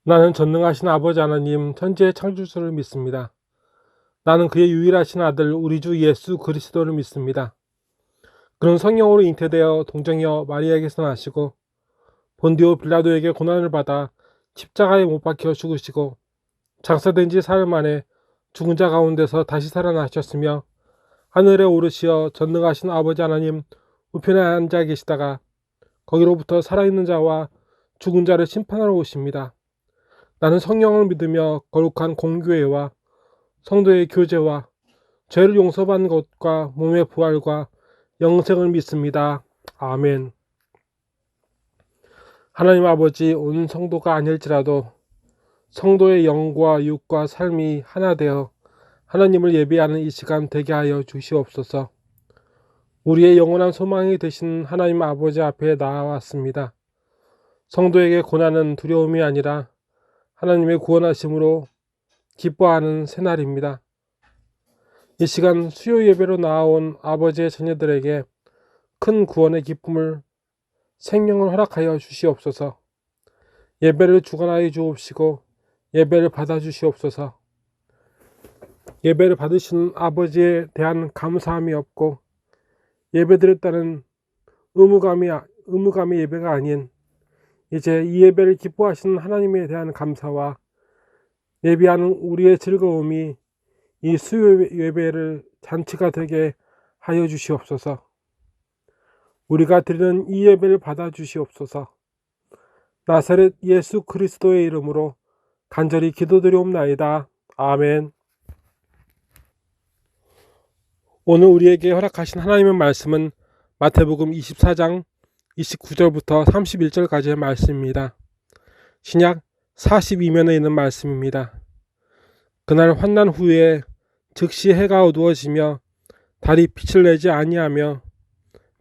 나는 전능하신 아버지 하나님 천지의 창조주를 믿습니다. 나는 그의 유일하신 아들 우리 주 예수 그리스도를 믿습니다. 그는 성령으로 잉태되어 동정녀 마리아에게서 나시고 본디오 빌라도에게 고난을 받아 십자가에 못 박혀 죽으시고 장사된 지 사흘 만에 죽은 자 가운데서 다시 살아나셨으며 하늘에 오르시어 전능하신 아버지 하나님 우편에 앉아 계시다가 거기로부터 살아있는 자와 죽은 자를 심판하러 오십니다. 나는 성령을 믿으며 거룩한 공교회와 성도의 교제와 죄를 용서받는 것과 몸의 부활과 영생을 믿습니다. 아멘. 하나님 아버지, 온 성도가 아닐지라도 성도의 영과 육과 삶이 하나 되어 하나님을 예배하는 이 시간 되게 하여 주시옵소서. 우리의 영원한 소망이 되신 하나님 아버지 앞에 나아왔습니다. 성도에게 고난은 두려움이 아니라 하나님의 구원하심으로 기뻐하는 새날입니다. 이 시간 수요 예배로 나아온 아버지의 자녀들에게 큰 구원의 기쁨을 생명을 허락하여 주시옵소서. 예배를 주관하여 주옵시고 예배를 받아 주시옵소서. 예배를 받으신 아버지에 대한 감사함이 없고 예배드렸다는 의무감의 예배가 아닌 이제 이 예배를 기뻐하시는 하나님에 대한 감사와 예배하는 우리의 즐거움이 이 수요 예배를 잔치가 되게 하여 주시옵소서. 우리가 드리는 이 예배를 받아 주시옵소서. 나사렛 예수 그리스도의 이름으로 간절히 기도드리옵나이다. 아멘. 오늘 우리에게 허락하신 하나님의 말씀은 마태복음 24장 29절부터 31절까지의 말씀입니다. 신약 42면에 있는 말씀입니다. 그날 환난 후에 즉시 해가 어두워지며 달이 빛을 내지 아니하며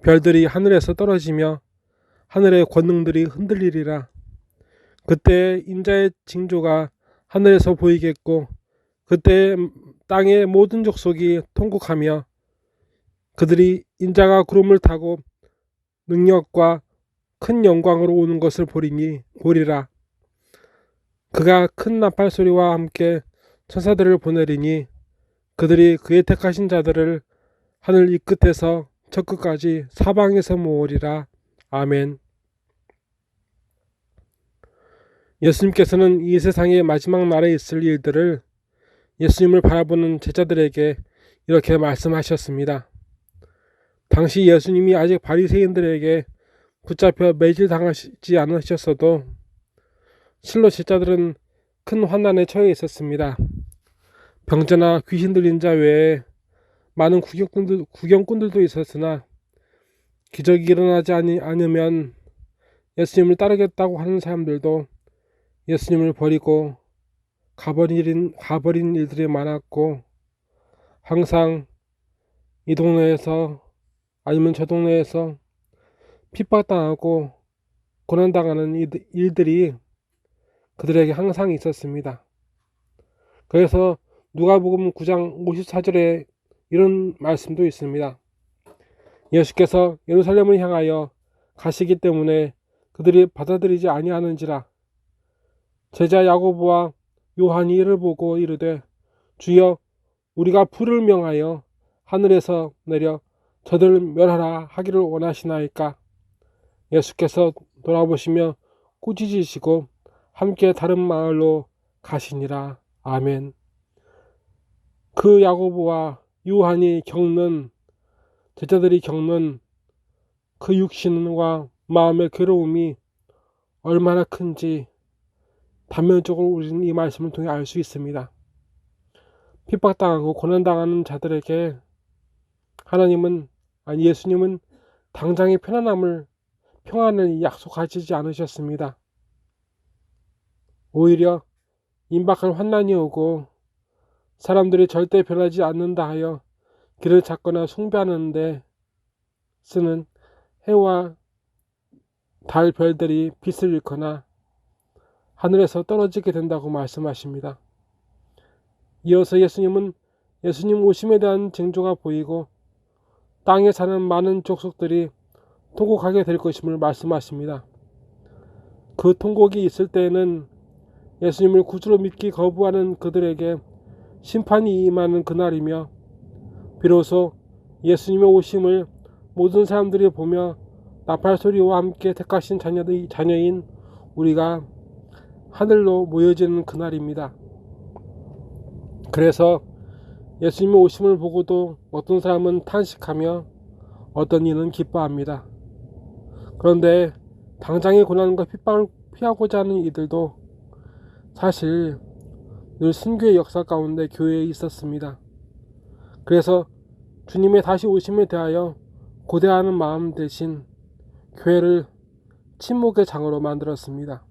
별들이 하늘에서 떨어지며 하늘의 권능들이 흔들리리라. 그때 인자의 징조가 하늘에서 보이겠고 그때 땅의 모든 족속이 통곡하며 그들이 인자가 구름을 타고 능력과 큰 영광으로 오는 것을 보리라. 그가 큰 나팔 소리와 함께 천사들을 보내리니 그들이 그의 택하신 자들을 하늘 이 끝에서 저 끝까지 사방에서 모으리라. 아멘. 예수님께서는 이 세상의 마지막 날에 있을 일들을 예수님을 바라보는 제자들에게 이렇게 말씀하셨습니다. 당시 예수님이 아직 바리새인들에게 붙잡혀 매질당하지 않으셨어도 실로 제자들은 큰 환난에 처해 있었습니다. 병자나 귀신 들린 자 외에 많은 구경꾼들도 있었으나 기적이 일어나지 않으면 예수님을 따르겠다고 하는 사람들도 예수님을 버리고 가버린 일들이 많았고 항상 이 동네에서 아니면 저 동네에서 핍박당하고 고난당하는 일들이 그들에게 항상 있었습니다. 그래서 누가복음 9장 54절에 이런 말씀도 있습니다. 예수께서 예루살렘을 향하여 가시기 때문에 그들이 받아들이지 아니하는지라. 제자 야고보와 요한이 이를 보고 이르되 주여 우리가 불을 명하여 하늘에서 내려 저들을 멸하라 하기를 원하시나이까. 예수께서 돌아보시며 꾸짖으시고 함께 다른 마을로 가시니라. 아멘. 그 야고보와 요한이 제자들이 겪는 그 육신과 마음의 괴로움이 얼마나 큰지 단면적으로 우리는 이 말씀을 통해 알 수 있습니다. 핍박당하고 고난당하는 자들에게 예수님은 당장의 평안을 약속하시지 않으셨습니다. 오히려 임박한 환난이 오고 사람들이 절대 변하지 않는다 하여 길을 찾거나 숭배하는 데 쓰는 해와 달 별들이 빛을 잃거나 하늘에서 떨어지게 된다고 말씀하십니다. 이어서 예수님 오심에 대한 징조가 보이고 땅에 사는 많은 족속들이 통곡하게 될 것임을 말씀하십니다. 그 통곡이 있을 때에는 예수님을 구주로 믿기 거부하는 그들에게 심판이 임하는 그날이며, 비로소 예수님의 오심을 모든 사람들이 보며 나팔 소리와 함께 택하신 자녀인 우리가 하늘로 모여지는 그날입니다. 그래서 예수님의 오심을 보고도 어떤 사람은 탄식하며 어떤 이는 기뻐합니다. 그런데 당장의 고난과 핍박을 피하고자 하는 이들도 사실 늘 순교의 역사 가운데 교회에 있었습니다. 그래서 주님의 다시 오심에 대하여 고대하는 마음 대신 교회를 침묵의 장으로 만들었습니다.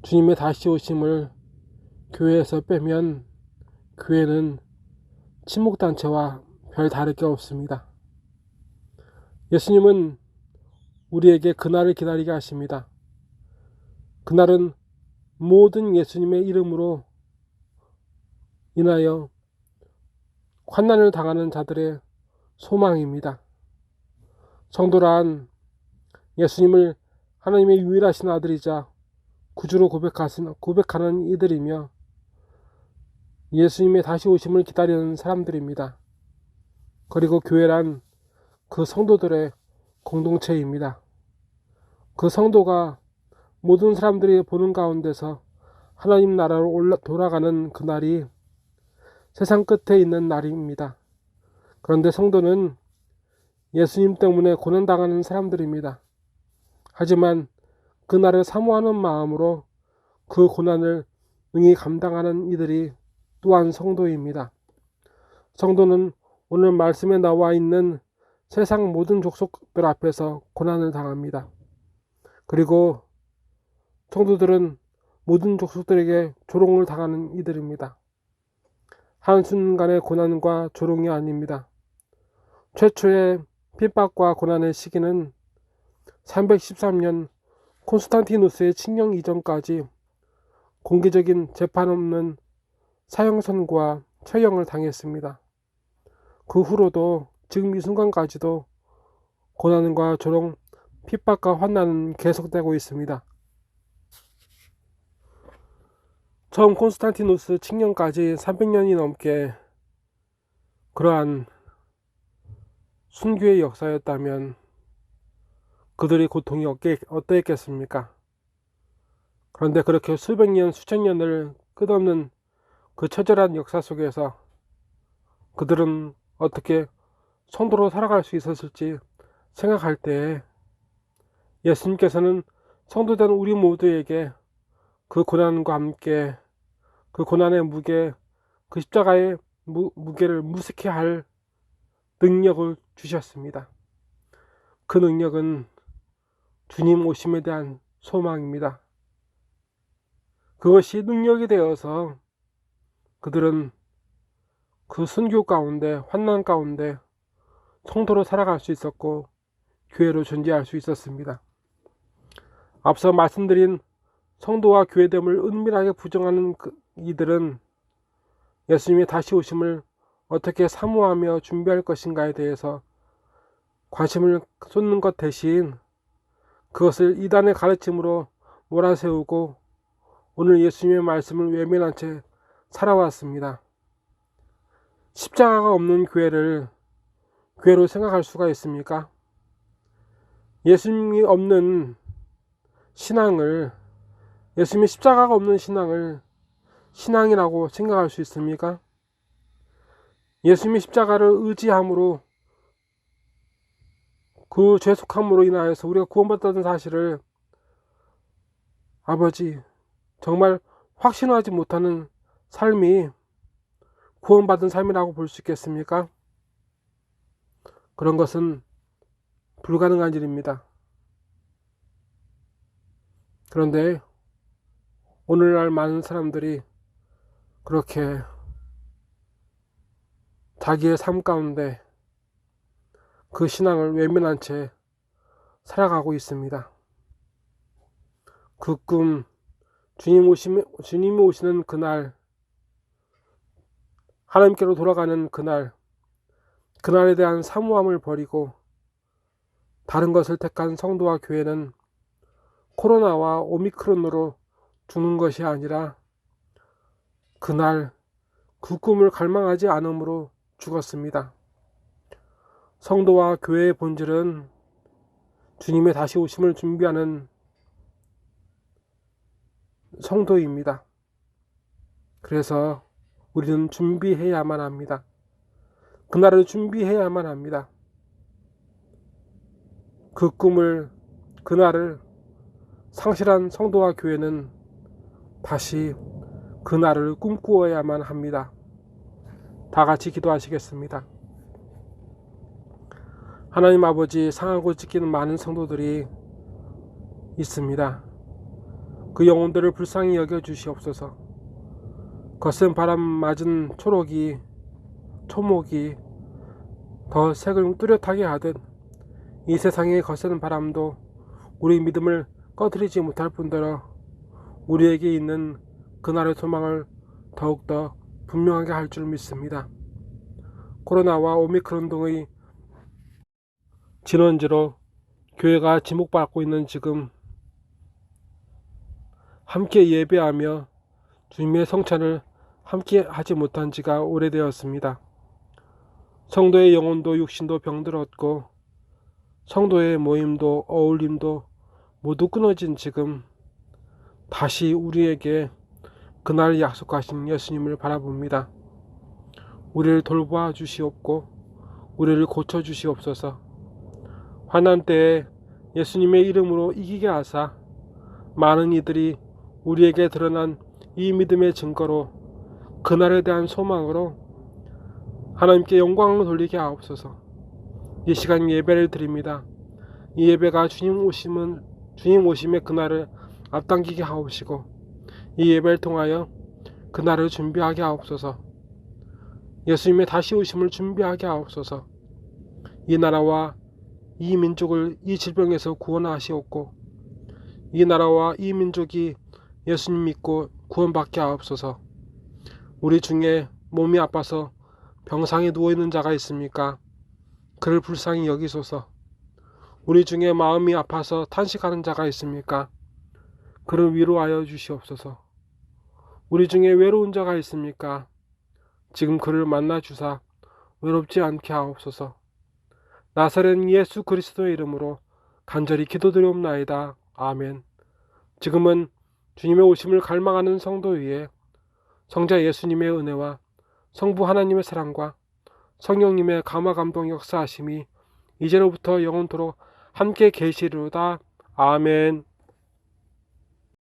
주님의 다시 오심을 교회에서 빼면 교회는 침묵단체와 별 다를 게 없습니다. 예수님은 우리에게 그날을 기다리게 하십니다. 그날은 모든 예수님의 이름으로 인하여 환난을 당하는 자들의 소망입니다. 성도란 예수님을 하나님의 유일하신 아들이자 구주로 고백하는 이들이며 예수님의 다시 오심을 기다리는 사람들입니다. 그리고 교회란 그 성도들의 공동체입니다. 그 성도가 모든 사람들이 보는 가운데서 하나님 나라로 돌아가는 그날이 세상 끝에 있는 날입니다. 그런데 성도는 예수님 때문에 고난당하는 사람들입니다. 하지만 그날을 사모하는 마음으로 그 고난을 능히 감당하는 이들이 또한 성도입니다. 성도는 오늘 말씀에 나와 있는 세상 모든 족속들 앞에서 고난을 당합니다. 그리고 성도들은 모든 족속들에게 조롱을 당하는 이들입니다. 한순간의 고난과 조롱이 아닙니다. 최초의 핍박과 고난의 시기는 313년 콘스탄티누스의 칙령 이전까지 공개적인 재판 없는 사형선고와 처형을 당했습니다. 그 후로도 지금 이 순간까지도 고난과 조롱, 핍박과 환난은 계속되고 있습니다. 처음 콘스탄티누스 칙령까지 300년이 넘게 그러한 순교의 역사였다면 그들의 고통이 어떠했겠습니까? 그런데 그렇게 수백 년, 수천 년을 끝없는 그 처절한 역사 속에서 그들은 어떻게 성도로 살아갈 수 있었을지 생각할 때 예수님께서는 성도된 우리 모두에게 그 고난과 함께 그 고난의 무게, 그 십자가의 무게를 무색해 할 능력을 주셨습니다. 그 능력은 주님 오심에 대한 소망입니다. 그것이 능력이 되어서 그들은 그 순교 가운데, 환난 가운데 성도로 살아갈 수 있었고 교회로 존재할 수 있었습니다. 앞서 말씀드린 성도와 교회됨을 은밀하게 부정하는 이들은 예수님의 다시 오심을 어떻게 사모하며 준비할 것인가에 대해서 관심을 쏟는 것 대신 그것을 이단의 가르침으로 몰아세우고 오늘 예수님의 말씀을 외면한 채 살아왔습니다. 십자가가 없는 교회를 교회로 생각할 수가 있습니까? 예수님이 없는 신앙을, 예수님의 십자가가 없는 신앙을 신앙이라고 생각할 수 있습니까? 예수님의 십자가를 의지함으로 그 죄속함으로 인하여서 우리가 구원받았다는 사실을 아버지 정말 확신하지 못하는 삶이 구원받은 삶이라고 볼 수 있겠습니까? 그런 것은 불가능한 일입니다. 그런데 오늘날 많은 사람들이 그렇게 자기의 삶 가운데 그 신앙을 외면한 채 살아가고 있습니다. 그 꿈, 주님이 오시는 그날, 하나님께로 돌아가는 그날에 대한 사모함을 버리고 다른 것을 택한 성도와 교회는 코로나와 오미크론으로 죽는 것이 아니라 그날 그 꿈을 갈망하지 않음으로 죽었습니다. 성도와 교회의 본질은 주님의 다시 오심을 준비하는 성도입니다. 그래서 우리는 준비해야만 합니다. 그날을 준비해야만 합니다. 그 꿈을, 그날을 상실한 성도와 교회는 다시 그날을 꿈꾸어야만 합니다. 다 같이 기도하시겠습니다. 하나님 아버지, 상하고 찢기는 많은 성도들이 있습니다. 그 영혼들을 불쌍히 여겨 주시옵소서. 거센 바람 맞은 초목이 더 색을 뚜렷하게 하듯 이 세상의 거센 바람도 우리 믿음을 꺼뜨리지 못할 뿐더러 우리에게 있는 그날의 소망을 더욱더 분명하게 할 줄 믿습니다. 코로나와 오미크론 등의 진원지로 교회가 지목받고 있는 지금 함께 예배하며 주님의 성찬을 함께 하지 못한 지가 오래되었습니다. 성도의 영혼도 육신도 병들었고 성도의 모임도 어울림도 모두 끊어진 지금 다시 우리에게 그날 약속하신 예수님을 바라봅니다. 우리를 돌보아 주시옵고 우리를 고쳐 주시옵소서. 환난 때에 예수님의 이름으로 이기게 하사 많은 이들이 우리에게 드러난 이 믿음의 증거로 그날에 대한 소망으로 하나님께 영광을 돌리게 하옵소서. 이 시간 예배를 드립니다. 이 예배가 주님 오심의 그날을 앞당기게 하옵시고 이 예배를 통하여 그날을 준비하게 하옵소서. 예수님의 다시 오심을 준비하게 하옵소서. 이 나라와 이 민족을 이 질병에서 구원하시옵고 이 나라와 이 민족이 예수님 믿고 구원받게 하옵소서. 우리 중에 몸이 아파서 병상에 누워있는 자가 있습니까? 그를 불쌍히 여기소서. 우리 중에 마음이 아파서 탄식하는 자가 있습니까? 그를 위로하여 주시옵소서. 우리 중에 외로운 자가 있습니까? 지금 그를 만나 주사 외롭지 않게 하옵소서. 나사렛 예수 그리스도의 이름으로 간절히 기도드리옵나이다. 아멘. 지금은 주님의 오심을 갈망하는 성도 위에 성자 예수님의 은혜와 성부 하나님의 사랑과 성령님의 감화 감동 역사하심이 이제로부터 영원토록 함께 계시리로다. 아멘.